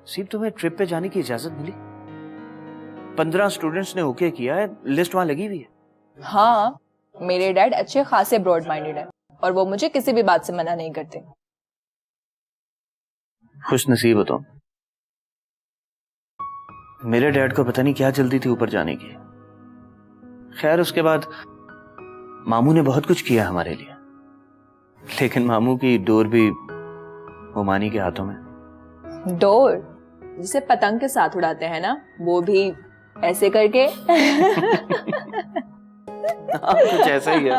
सीप, तुम्हें ट्रिप पे जाने की इजाजत मिली? 15 स्टूडेंट्स ने ओके किया है, लिस्ट वहां लगी हुई है। हाँ, मेरे डैड अच्छे खासे ब्रॉड माइंडेड है और वो मुझे किसी भी बात से मना नहीं करते। खुश नसीब हो तुम। मेरे डैड को पता नहीं क्या जल्दी थी ऊपर जाने की। खैर, उसके बाद मामू ने बहुत कुछ किया हमारे लिए, लेकिन मामू की डोर भी ओमानी के हाथों में। डोर जिसे पतंग के साथ उड़ाते हैं ना, वो भी ऐसे करके। हाँ, कुछ ऐसा ही है।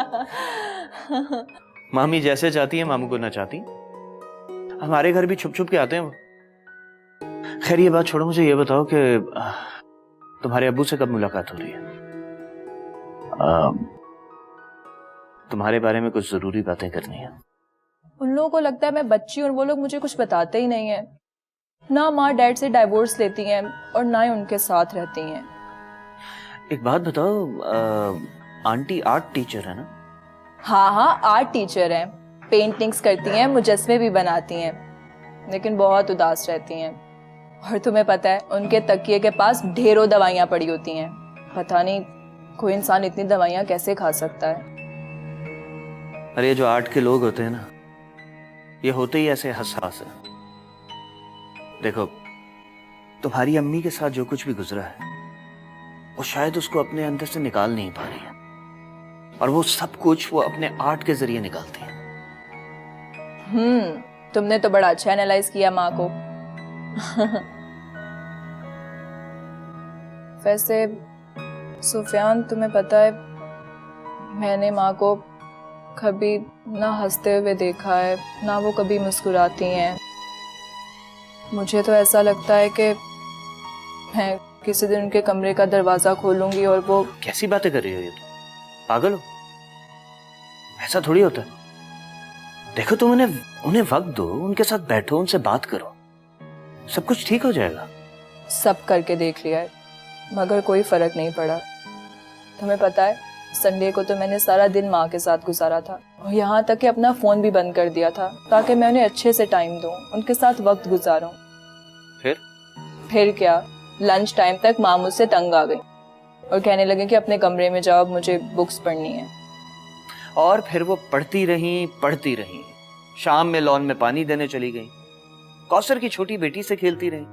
मामी जैसे चाहती है मामू को ना चाहती। हमारे घर भी छुप छुप के आते हैं वो। खैर, ये बात छोड़ो, मुझे ये बताओ कि तुम्हारे अब्बू से कब मुलाकात हो रही है? तुम्हारे बारे में कुछ जरूरी बातें करनी है। उन लोगों को लगता है मैं बच्ची हूं और वो लोग मुझे कुछ बताते ही नहीं है। ना माँ डैड से डाइवोर्स लेती हैं और ना ही उनके साथ रहती हैं। एक बात बताओ, आंटी आर्ट टीचर है ना? हाँ, आर्ट टीचर हैं, पेंटिंग्स करती हैं, मुजस्मे भी बनाती हैं, लेकिन बहुत उदास रहती हैं। और तुम्हें पता है, उनके तकिए के पास ढेरों दवाइयां पड़ी होती हैं। पता नहीं कोई इंसान इतनी दवाइयां कैसे खा सकता है। अरे, ये जो आर्ट के लोग होते हैं ना, ये होते ही ऐसे हसास है। देखो, तुम्हारी अम्मी के साथ जो कुछ भी गुजरा है, वो शायद उसको अपने अंदर से निकाल नहीं पा रही है, और वो सब कुछ वो अपने आर्ट के जरिए निकालती है। तुमने तो बड़ा अच्छा एनालाइज किया माँ को। वैसे सुफियान, तुम्हें पता है, मैंने माँ को कभी ना हंसते हुए देखा है, ना वो कभी मुस्कुराती हैं। मुझे तो ऐसा लगता है कि मैं किसी दिन उनके कमरे का दरवाजा खोलूंगी और वो। कैसी बातें कर रही हो ये तुम? पागल हो? ऐसा थोड़ी होता है। देखो, तुम उन्हें वक्त दो, उनके साथ बैठो, उनसे बात करो, सब कुछ ठीक हो जाएगा। सब करके देख लिया है, मगर कोई फर्क नहीं पड़ा। तुम्हें पता है, संडे को तो मैंने सारा दिन माँ के साथ गुजारा था, और यहाँ तक कि अपना फोन भी बंद कर दिया था ताकि मैं उन्हें अच्छे से टाइम दूं, उनके साथ वक्त गुजारूं। फिर क्या, लंच टाइम तक माँ मुझसे तंग आ गई और कहने लगे कि अपने कमरे में जाओ, मुझे बुक्स पढ़नी है। और फिर वो पढ़ती रही। शाम में लॉन में पानी देने चली गई, कौसर की छोटी बेटी से खेलती रही,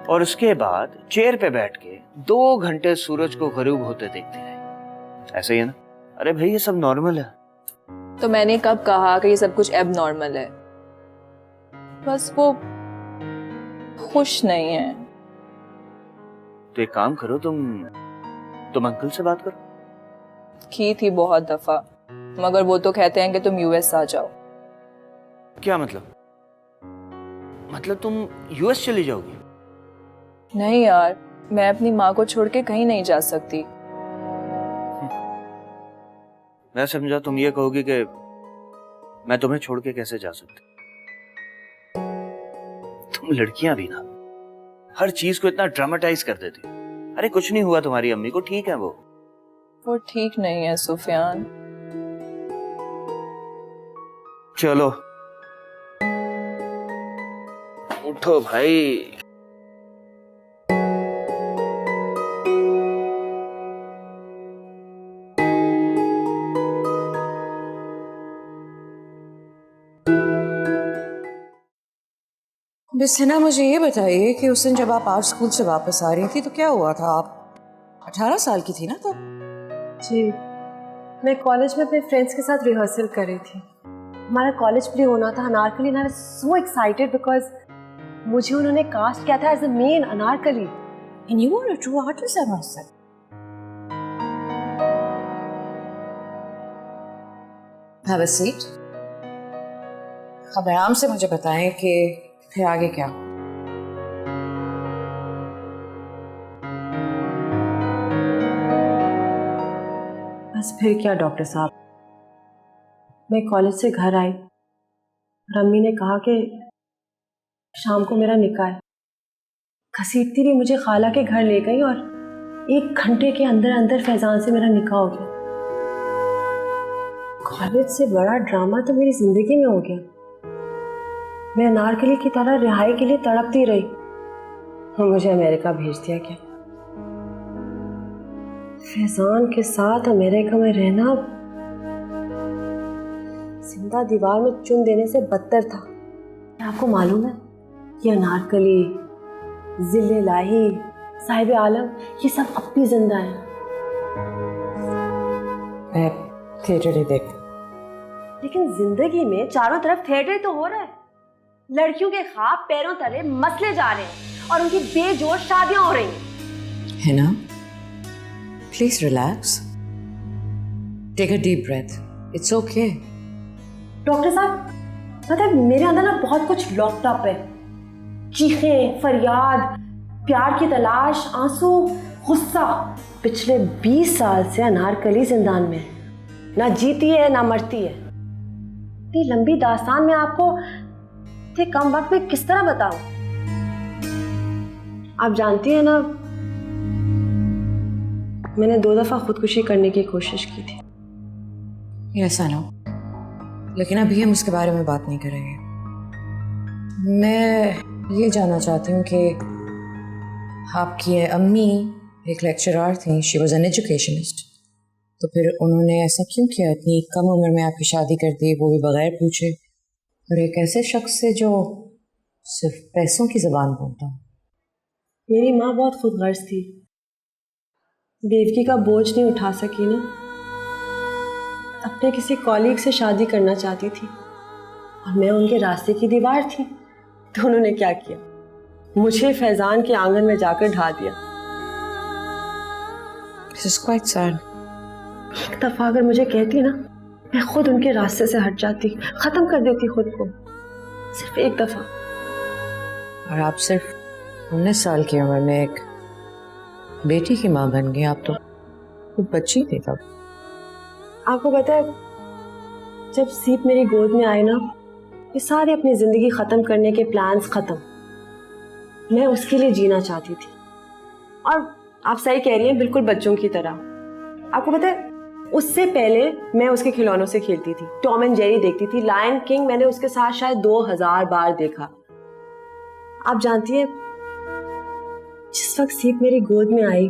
और उसके बाद चेयर पे बैठ के 2 घंटे सूरज को गरूब होते देखती रही। ऐसे ही है ना? अरे भाई, ये सब नॉर्मल है। तो मैंने कब कहा कि ये सब कुछ एब नॉर्मल है? बस वो खुश नहीं है। तो एक काम करो, तुम अंकल से बात करो। की थी बहुत दफा, मगर वो तो कहते हैं कि तुम यूएस आ जाओ। क्या मतलब? तुम यूएस चली जाओगी? नहीं यार, मैं अपनी माँ को छोड़ के कहीं नहीं जा सकती। मैं समझा तुम ये कहोगी कि मैं तुम्हें छोड़ के कैसे जा सकती। तुम लड़कियां भी ना हर चीज को इतना ड्रामेटाइज कर देती। अरे कुछ नहीं हुआ तुम्हारी अम्मी को, ठीक है वो ठीक नहीं है सुफियान। चलो उठो भाई। बस है ना, मुझे ये बताइए कि उस दिन जब आप आर्ट स्कूल से वापस आ रही थी तो क्या हुआ था? आप 18 साल की थी ना तब? जी, मैं कॉलेज में अपने फ्रेंड्स के साथ रिहर्सल कर रही थी। हमारा कॉलेज प्ले होना था Anarkali, and I was so excited because मुझे उन्होंने कास्ट किया था as a main Anarkali. And you are a true artist, I must say. Have a seat. अब आराम से मुझे बताएं कि फिर आगे क्या? बस फिर क्या डॉक्टर साहब, मैं कॉलेज से घर आई और अम्मी ने कहा कि शाम को मेरा निकाह है। घसीटती हुई मुझे खाला के घर ले गई और 1 घंटे के अंदर अंदर फैजान से मेरा निकाह हो गया। कॉलेज से बड़ा ड्रामा तो मेरी जिंदगी में हो गया। मैं अनारकली की तरह रिहाई के लिए तड़पती रही और मुझे अमेरिका भेज दिया गया। फैजान के साथ अमेरिका में रहना जिंदा दीवार में चुन देने से बदतर था। आपको मालूम है ये अनारकली, जिले लाही, साहिब आलम, ये सब अब भी जिंदा हैं। मैं थिएटर ही देख, लेकिन जिंदगी में चारों तरफ थिएटर तो हो रहा है। लड़कियों के ख्वाब पैरों तले मसले जा रहे हैं और उनकी बेजोड़ शादियां हो रही हैं। है ना? Please relax, take a deep breath, it's okay. Doctor साहब, पता है मेरे अंदर ना बहुत कुछ लॉक्ड अप है। चीखें, फरियाद, प्यार की तलाश, आंसू, गुस्सा। पिछले 20 साल से अनारकली जिंदान में है। ना जीती है ना मरती है। इतनी लंबी दास्तान में आपको इतने कम वक्त में किस तरह बताऊं? आप जानती हैं ना, मैंने 2 दफा खुदकुशी करने की कोशिश की थी। ऐसा ना, लेकिन अभी हम उसके बारे में बात नहीं करेंगे। मैं ये जानना चाहती हूँ कि आपकी अम्मी एक लेक्चरर थी, शी वॉज एन एजुकेशनिस्ट, तो फिर उन्होंने ऐसा क्यों किया? इतनी कम उम्र में आपकी शादी कर दी, वो भी बगैर पूछे, और एक ऐसे शख्स से जो सिर्फ पैसों की ज़बान बोलता। मेरी माँ बहुत खुदगर्ज थी, बेवकी का बोझ नहीं उठा सकी ना, अपने किसी कॉलीग से शादी करना चाहती थी और मैं उनके रास्ते की दीवार थी। तो उन्होंने क्या किया, मुझे फैजान के आंगन में जाकर ढा दिया। This is quite sad. एक दफा अगर मुझे कहती ना, मैं खुद उनके रास्ते से हट जाती, खत्म कर देती खुद को। सिर्फ एक दफा। और आप सिर्फ 19 साल की उम्र में एक बेटी की माँ बन गई। आप तो बच्ची थी तब। आपको पता है, जब सीप मेरी गोद में आए ना, ये सारे अपनी जिंदगी खत्म करने के प्लान्स खत्म। मैं उसके लिए जीना चाहती थी। और आप सही कह रही हैं, बिल्कुल बच्चों की तरह। आपको पता है, उससे पहले मैं उसके खिलौनों से खेलती थी, टॉम एंड जेरी देखती थी, लायन किंग मैंने उसके साथ शायद 2000 बार देखा। आप जानती हैं, जिस वक्त सीप मेरी गोद में आई,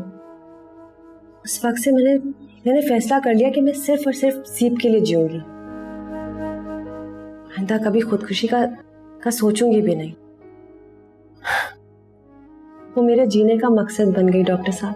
उस वक्त से मैंने फैसला कर लिया कि मैं सिर्फ और सिर्फ सीप के लिए जीऊंगी। आइंदा कभी खुदकुशी का सोचूंगी भी नहीं। वो मेरे जीने का मकसद बन गई डॉक्टर साहब।